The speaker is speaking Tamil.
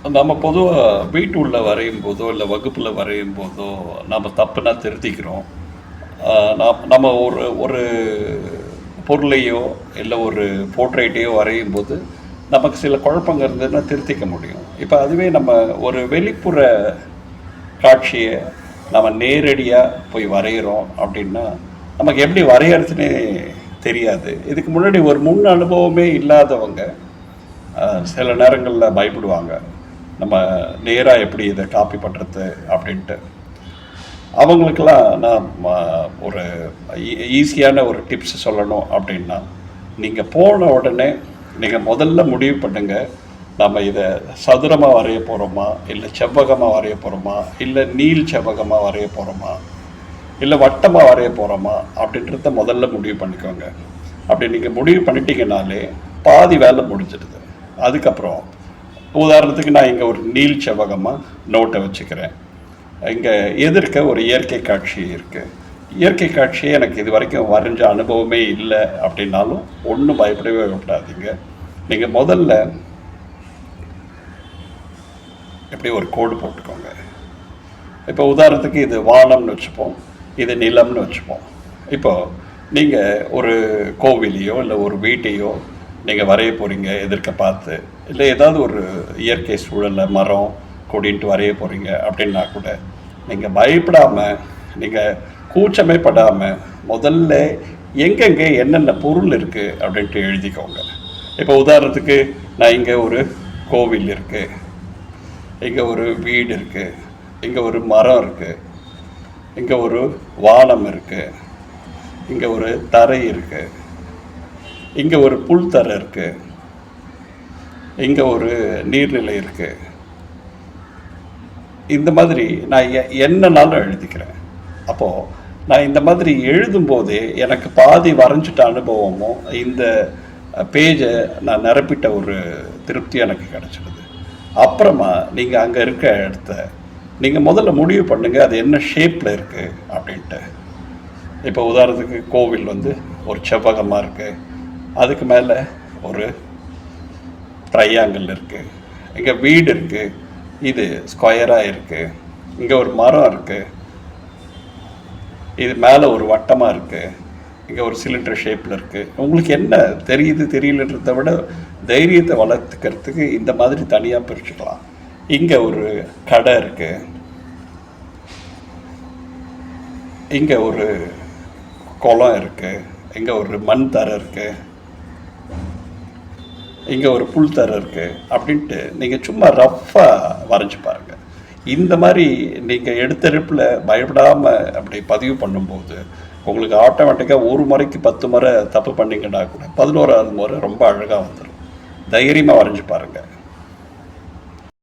நம்ம பொதுவா வீட்டு உள்ள வரையும் போதோ, இல்ல வகுப்புல வரையும் போதோ, நம்ம தப்புனா திருத்திக்கிறோம். நம்ம ஒரு ஒரு பொருளையோ, இல்ல ஒரு போர்ட்ரெய்ட்டையோ வரையும்போது, நமக்கு சில குழப்பங்கள் இருந்ததுன்னா திருத்திக்க முடியும். இப்ப அதுவே நம்ம ஒரு வெளிப்புற காட்சிய நம்ம நேரடியா போய் வரையிறோம் அப்படின்னா, நமக்கு எப்படி வரையறதுன்னே தெரியாது. இதுக்கு முன்னாடி ஒரு முன் அனுபவமே இல்லாதவங்க, சில நேரங்கள்ல பயப்படுவாங்க. நம்ம நேரா எப்படி இதை காப்பி பண்ணுறது அப்படின்ட்டு. அவங்களுக்கெல்லாம் நான் ஒரு ஈஸியான ஒரு டிப்ஸ் சொல்லணும் அப்படின்னா, நீங்கள் போன உடனே நீங்கள் முதல்ல முடிவு பண்ணுங்க, நம்ம இதை சதுரமாக வரைய போகிறோமா, இல்லை செவ்வகமாக வரைய போகிறோமா, இல்லை நீள் செவ்வகமாக வரைய போகிறோமா, இல்லை வட்டமாக வரைய போகிறோமா அப்படின்றத முதல்ல முடிவு பண்ணிக்கோங்க. அப்படி நீங்கள் முடிவு பண்ணிட்டீங்கனாலே பாதி வேலை முடிஞ்சிடுது. அதுக்கப்புறம் உதாரணத்துக்கு நான் இங்கே ஒரு நீள் செவ்வகமாக நோட்டை வச்சுக்கிறேன். இங்கே எதிர்க்க ஒரு இயற்கை காட்சி இருக்குது. இயற்கை காட்சியே எனக்கு இது வரைக்கும் வரைஞ்ச அனுபவமே இல்லை அப்படின்னாலும் ஒன்றும் பயப்படவே விடாதீங்க. நீங்கள் முதல்ல எப்படி ஒரு கோடு போட்டுக்கோங்க. இப்போ உதாரணத்துக்கு இது வானம்னு வச்சுப்போம், இது நிலம்னு வச்சுப்போம். இப்போ நீங்கள் ஒரு கோவிலையோ இல்லை ஒரு வீட்டையோ நீங்கள் வரைய போகிறீங்க எதிர்க்க பார்த்து, இல்லை ஏதாவது ஒரு இயற்கை சூழலில் மரம் கொடின்ட்டு வரைய போகிறீங்க அப்படின்னா கூட நீங்கள் பயப்படாமல், நீங்கள் கூச்சமே படாமல் முதல்ல எங்கெங்கே என்னென்ன பொருள் இருக்குது அப்படின்ட்டு எழுதிக்கோங்க. இப்போ உதாரணத்துக்கு நான் இங்கே ஒரு கோவில் இருக்குது, இங்கே ஒரு வீடு இருக்குது, இங்கே ஒரு மரம் இருக்குது, இங்கே ஒரு வானம் இருக்குது, இங்கே ஒரு தரை இருக்குது, இங்கே ஒரு புல் தரை இருக்குது, இங்கே ஒரு நீர்நிலை இருக்குது. இந்த மாதிரி நான் என்னன்னாலும் எழுதிக்கிறேன். அப்போது நான் இந்த மாதிரி எழுதும்போதே எனக்கு பாதி வரைஞ்சிட்ட அனுபவமும் இந்த பேஜை நான் நிரப்பிட்ட ஒரு திருப்தி எனக்கு கிடச்சிடுது. அப்புறமா நீங்கள் அங்கே இருக்க இடத்த நீங்கள் முதல்ல முடிவு பண்ணுங்கள், அது என்ன ஷேப்பில் இருக்குது அப்படின்ட்டு. இப்போ உதாரணத்துக்கு கோவில் ஒரு செவ்வகமாக இருக்குது, அதுக்கு மேலே ஒரு ட்ரையாங்கிள் இருக்குது, இங்கே வீடு இருக்குது, இது ஸ்கொயராக இருக்குது, இங்கே ஒரு மரம் இருக்குது, இது மேலே ஒரு வட்டமாக இருக்குது, இங்கே ஒரு சிலிண்டர் ஷேப்பில் இருக்குது. உங்களுக்கு என்ன தெரியுது தெரியலன்றதை விட தைரியத்தை வளர்த்துக்கிறதுக்கு இந்த மாதிரி தனியாக பிரிச்சுக்கலாம். இங்கே ஒரு கடை இருக்குது, இங்கே ஒரு குளம் இருக்குது, இங்கே ஒரு மண் தரை இருக்குது, இங்கே ஒரு புல் தரை இருக்குது அப்படின்ட்டு நீங்கள் சும்மா ரஃப்பாக வரைஞ்சி பாருங்கள். இந்த மாதிரி நீங்கள் எடுத்தெடுப்பில் பயப்படாமல் அப்படி பதிவு பண்ணும்போது உங்களுக்கு ஆட்டோமேட்டிக்காக ஒரு முறைக்கு 10 முறை தப்பு பண்ணிங்கன்னா கூட 11ஆவது முறை ரொம்ப அழகாக வந்துடும். தைரியமாக வரைஞ்சி பாருங்கள்.